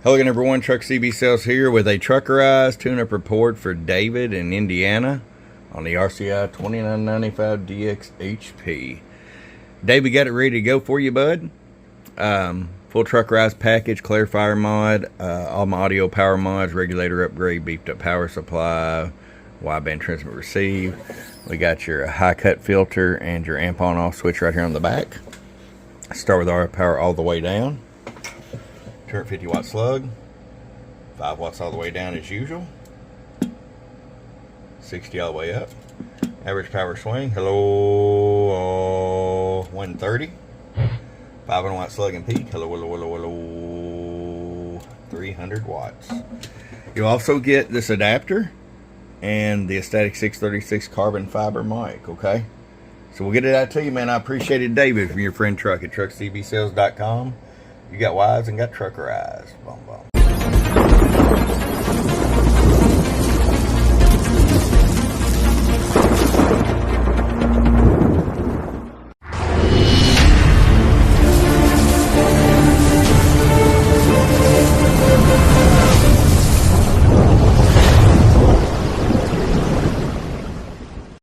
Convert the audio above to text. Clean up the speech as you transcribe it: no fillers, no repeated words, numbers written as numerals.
Hello again everyone, Truck CB Sales here with a Truckerized tune-up report for David in Indiana on the RCI-2995DXHP. David, got it ready to go for you, bud. Full Truckerized package, clarifier mod, all my audio power mods, regulator upgrade, beefed up power supply, wideband transmit receive. We got your high cut filter and your amp on off switch right here on the back. Start with our power all the way down. 250 watt slug, 5 watts all the way down as usual, 60 all the way up. Average power swing, hello, 130. 500 watt slug and peak, hello, 300 watts. You'll also get this adapter and the Aesthetic 636 carbon fiber mic, okay? So we'll get it out to you, man. I appreciate it, David, from your friend Truck at truckcbsales.com. You got wise and got Truckerized. Boom, boom.